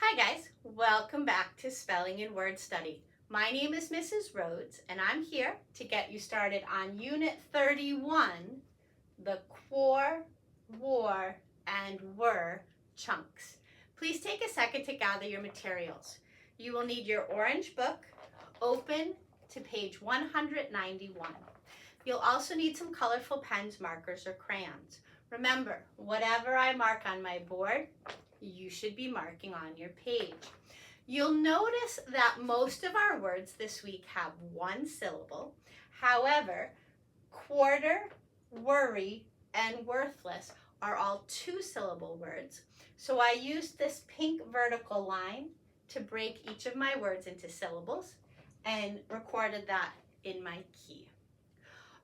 Hi guys, welcome back to Spelling and Word Study. My name is Mrs. Rhoades and I'm here to get you started on Unit 31, the QUAR, WOR, and WOR chunks. Please take a second to gather your materials. You will need your orange book, open to page 191. You'll also need some colorful pens, markers, or crayons. Remember, whatever I mark on my board, you should be marking on your page. You'll notice that most of our words this week have one syllable. However, quarter, worry, and worthless are all two-syllable words. So I used this pink vertical line to break each of my words into syllables and recorded that in my key.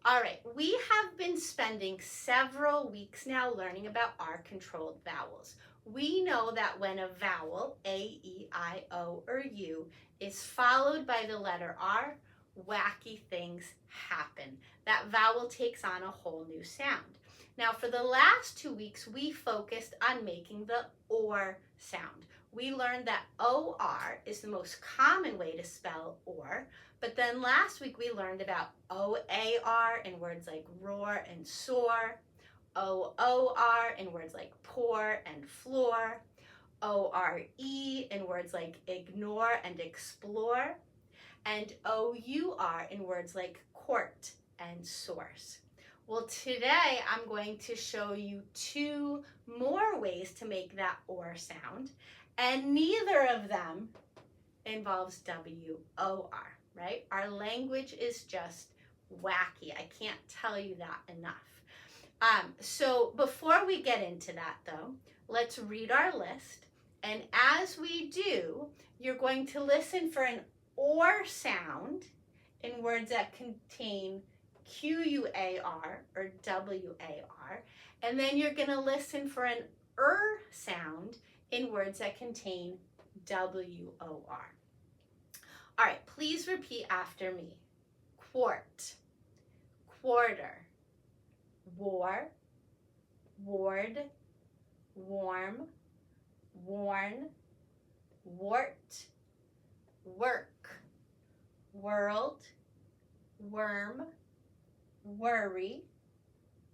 All right, we have been spending several weeks now learning about our controlled vowels. We know that when a vowel, A, E, I, O, or U, is followed by the letter R, wacky things happen. That vowel takes on a whole new sound. Now, for the last 2 weeks, we focused on making the OR sound. We learned that OR is the most common way to spell OR, but then last week we learned about OAR in words like roar and soar, OOR in words like pour and floor, ORE in words like ignore and explore, and OUR in words like court and source. Well, today I'm going to show you 2 more ways to make that OR sound, and neither of them involves WOR, right? Our language is just wacky. I can't tell you that enough. So before we get into that though, let's read our list. And as we do, you're going to listen for an OR sound in words that contain QUAR or WAR. And then you're going to listen for an sound in words that contain WOR. All right, please repeat after me. Quart, quarter, war, ward, warm, worn, wart, work, world, worm, worry,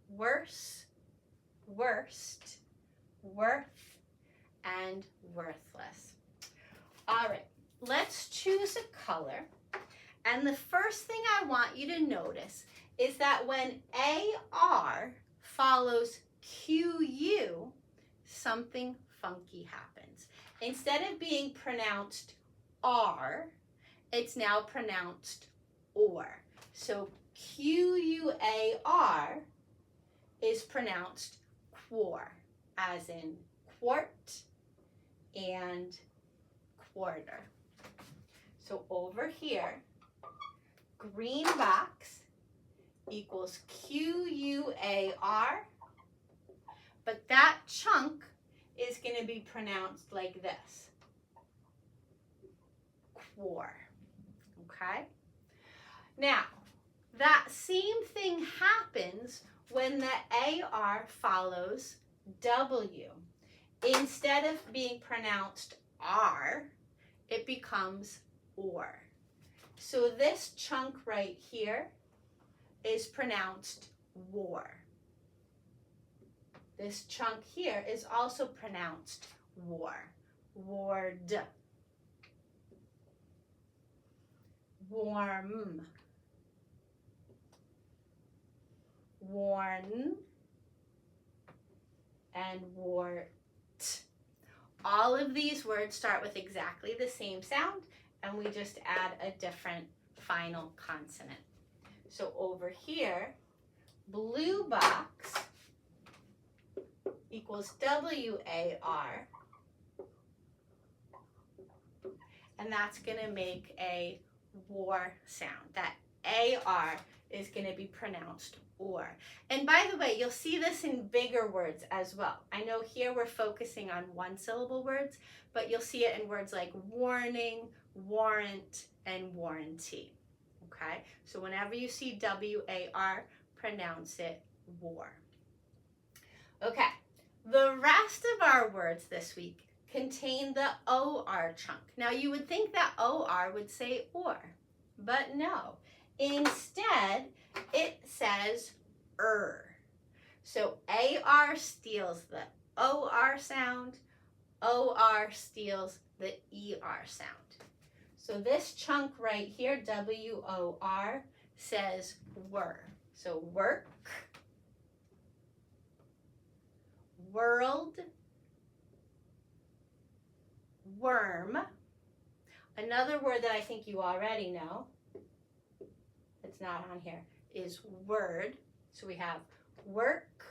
worse, worst, worth, and worthless. All right, let's choose a color. And the first thing I want you to notice is that when AR follows QU, something funky happens. Instead of being pronounced R, it's now pronounced OR. So QUAR is pronounced QUAR, as in quart and quarter. So over here, green box equals QUAR, but that chunk is going to be pronounced like this, QUAR, okay? Now, that same thing happens when the AR follows W. Instead of being pronounced R, it becomes OR. So this chunk right here is pronounced WOR. This chunk here is also pronounced WOR. Ward. Warm. Worn. And wart. All of these words start with exactly the same sound, and we just add a different final consonant. So over here, blue box equals WAR, and that's going to make a WOR sound. That AR is going to be pronounced OR. And by the way, you'll see this in bigger words as well. I know here we're focusing on one-syllable words, but you'll see it in words like warning, warrant, and warranty. Okay? So whenever you see WAR, pronounce it WOR. Okay, the rest of our words this week contain the OR chunk. Now you would think that OR would say or, but no. Instead, it says So AR steals the OR sound, OR steals the ER sound. So this chunk right here, WOR, says were. So work, world, worm. Another word that I think you already know, that's not on here, is word. So we have work,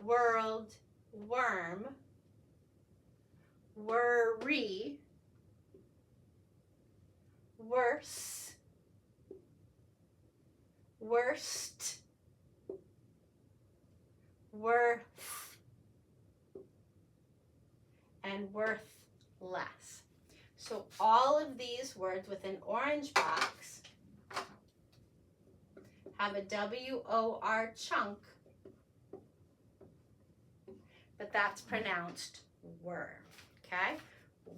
world, worm, worry, worse, worst, worth, and worthless. So all of these words with an orange box have a WOR chunk, but that's pronounced were, okay?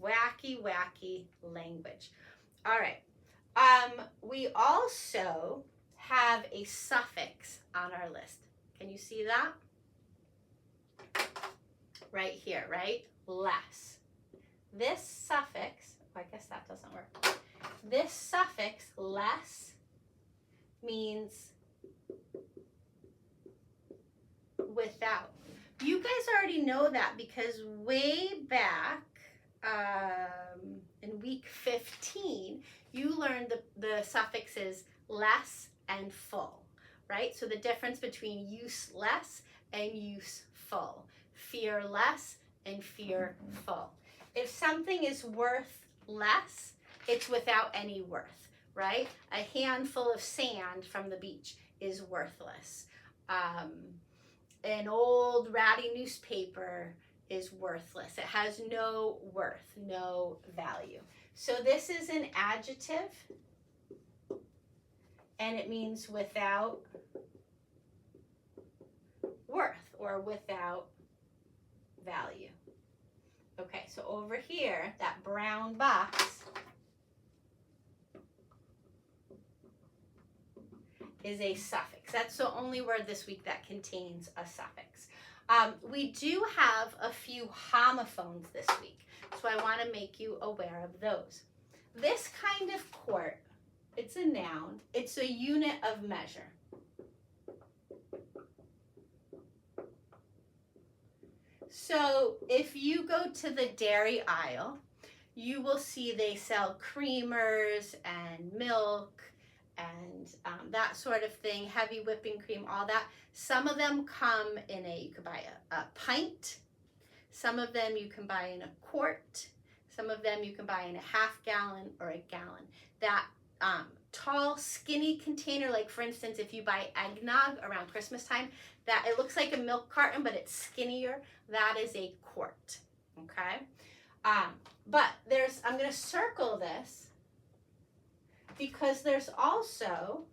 Wacky, wacky language. All right, we also have a suffix on our list. Can you see that? Right here, right? Less. This suffix, I guess that doesn't work. This suffix, less, means without. You guys already know that because way back in week 15, you learned the suffixes less and full, right? So the difference between useless and useful, fearless and fearful. If something is worth less, it's without any worth, right? A handful of sand from the beach is worthless. An old ratty newspaper is worthless. It has no worth, no value. So this is an adjective, and it means without worth or without value. Okay, so over here, that brown box is a suffix. That's the only word this week that contains a suffix. We do have a few homophones this week, so I want to make you aware of those. This kind of quart, it's a noun. It's a unit of measure. So if you go to the dairy aisle, you will see they sell creamers and milk and that sort of thing, heavy whipping cream, all that. Some of them come in you could buy a pint. Some of them you can buy in a quart. Some of them you can buy in a half gallon or a gallon. That tall, skinny container, like for instance, if you buy eggnog around Christmas time, that it looks like a milk carton, but it's skinnier, that is a quart, okay? But I'm gonna circle this because there's also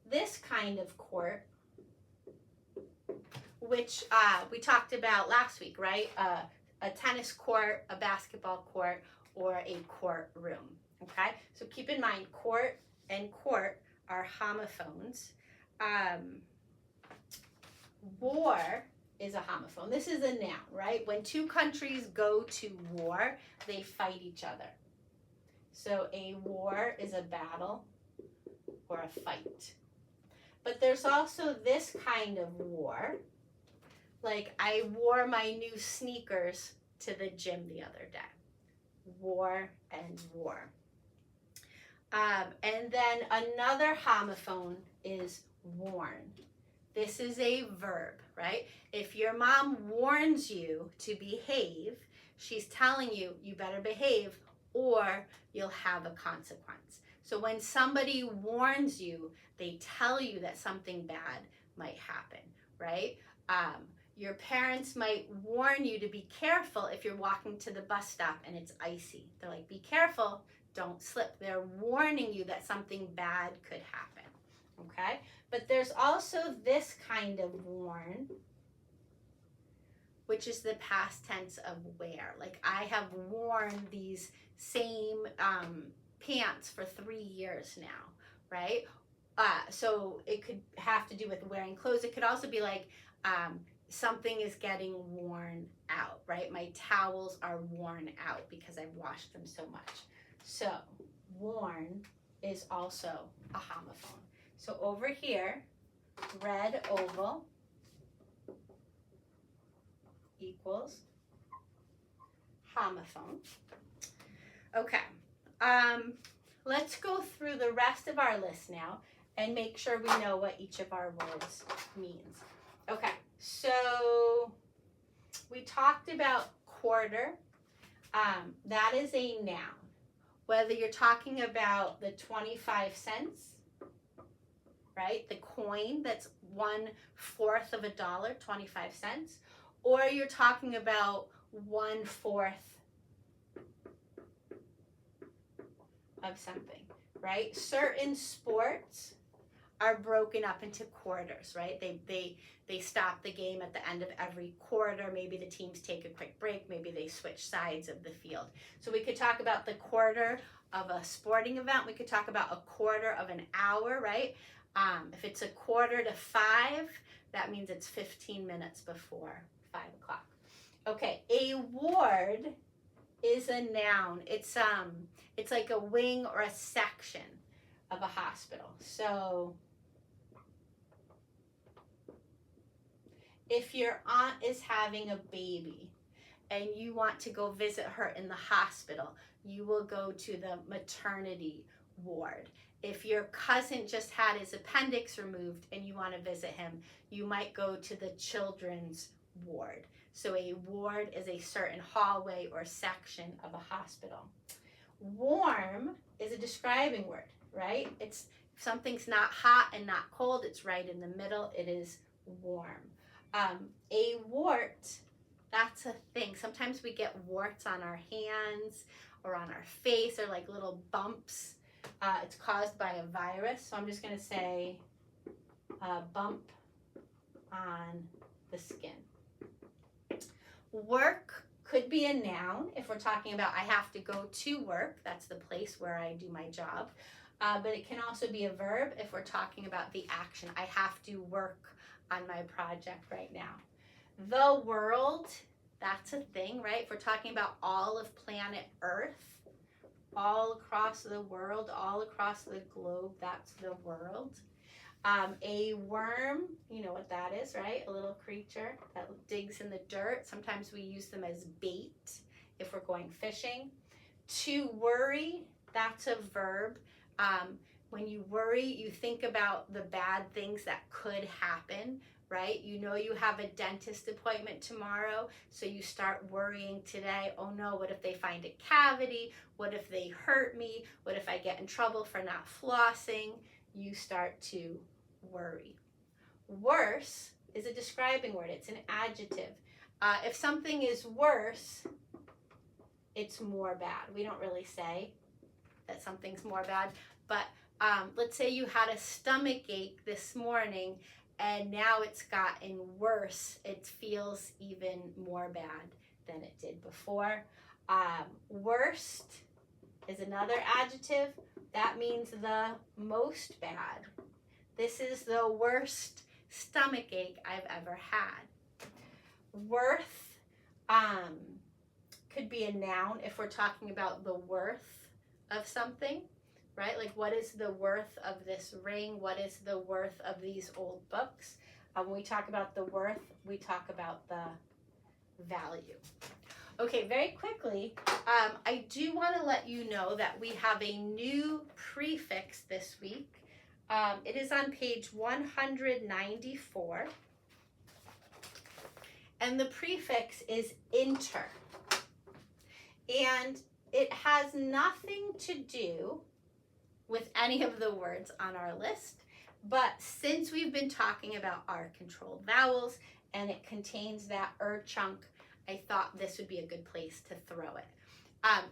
this kind of quart, which we talked about last week, right? A tennis court, a basketball court, or a courtroom, okay? So keep in mind, quart and quart are homophones. War is a homophone. This is a noun, right? When two countries go to war, they fight each other. So a war is a battle or a fight. But there's also this kind of war. Like I wore my new sneakers to the gym the other day. War and war. And then another homophone is warn. This is a verb, right? If your mom warns you to behave, she's telling you, you better behave or you'll have a consequence. So when somebody warns you, they tell you that something bad might happen, right? Your parents might warn you to be careful if you're walking to the bus stop and it's icy. They're like, be careful, don't slip. They're warning you that something bad could happen, okay? But there's also this kind of warn, which is the past tense of wear. Like I have worn these same pants for 3 years now, right? So it could have to do with wearing clothes. It could also be like something is getting worn out, right? My towels are worn out because I've washed them so much. So worn is also a homophone. So over here, red oval equals homophone. Okay, let's go through the rest of our list now and make sure we know what each of our words means. Okay, so we talked about quarter. That is a noun. Whether you're talking about the 25 cents, right? The coin that's 1/4 of a dollar, 25 cents, or you're talking about 1/4 of something, right? Certain sports are broken up into quarters, right? They stop the game at the end of every quarter. Maybe the teams take a quick break. Maybe they switch sides of the field. So we could talk about the quarter of a sporting event. We could talk about a quarter of an hour, right? If it's 4:45, that means it's 15 minutes before 5 o'clock. Okay, a ward is a noun. It's like a wing or a section of a hospital. So if your aunt is having a baby and you want to go visit her in the hospital, you will go to the maternity ward. If your cousin just had his appendix removed and you want to visit him, you might go to the children's ward. So a ward is a certain hallway or section of a hospital. Warm is a describing word, right? It's if something's not hot and not cold, it's right in the middle. It is warm. A wart, that's a thing. Sometimes we get warts on our hands or on our face, or like little bumps. It's caused by a virus. So I'm just going to say bump on the skin. Work could be a noun if we're talking about I have to go to work. That's the place where I do my job. But it can also be a verb if we're talking about the action. I have to work on my project right now. The world, that's a thing, right? If we're talking about all of planet Earth, all across the world, all across the globe, that's the world. A worm, you know what that is, right? A little creature that digs in the dirt. Sometimes we use them as bait if we're going fishing. To worry, that's a verb. When you worry, you think about the bad things that could happen, right? You know you have a dentist appointment tomorrow, so you start worrying today. Oh no, what if they find a cavity? What if they hurt me? What if I get in trouble for not flossing? You start to worry. Worse is a describing word. It's an adjective. If something is worse, it's more bad. We don't really say that something's more bad, but let's say you had a stomach ache this morning and now it's gotten worse. It feels even more bad than it did before. Worst is another adjective. That means the most bad. This is the worst stomach ache I've ever had. Worth could be a noun if we're talking about the worth of something, right? Like, what is the worth of this ring? What is the worth of these old books? When we talk about the worth, we talk about the value. Okay, very quickly, I do want to let you know that we have a new prefix this week. It is on page 194. And the prefix is inter. And it has nothing to do with any of the words on our list. But since we've been talking about our controlled vowels and it contains that chunk, I thought this would be a good place to throw it.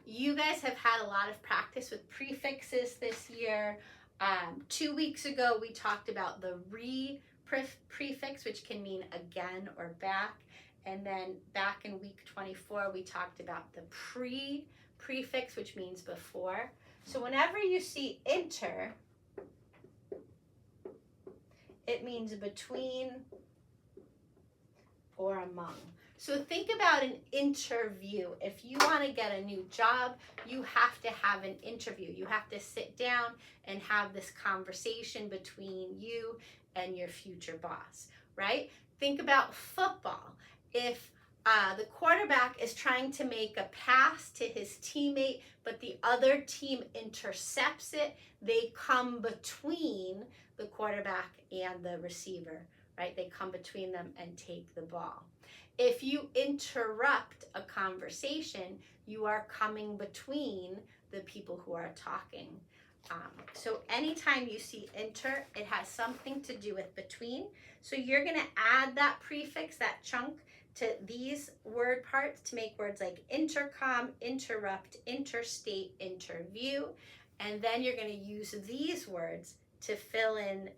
You guys have had a lot of practice with prefixes this year. 2 weeks ago, we talked about the prefix, which can mean again or back. And then back in week 24, we talked about the prefix, which means before. So whenever you see inter, it means between or among. So think about an interview. If you want to get a new job, you have to have an interview. You have to sit down and have this conversation between you and your future boss, right? Think about football. If the quarterback is trying to make a pass to his teammate, but the other team intercepts it, they come between the quarterback and the receiver, right? They come between them and take the ball. If you interrupt a conversation, you are coming between the people who are talking. So anytime you see inter, it has something to do with between. So you're going to add that prefix, that chunk, to these word parts to make words like intercom, interrupt, interstate, interview. And then you're going to use these words to fill in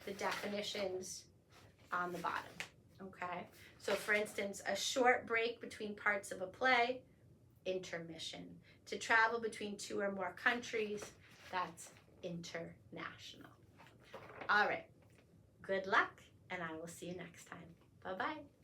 the definitions on the bottom, okay? So for instance, a short break between parts of a play, intermission. To travel between 2 or more countries, that's international. All right, good luck, and I will see you next time. Bye-bye.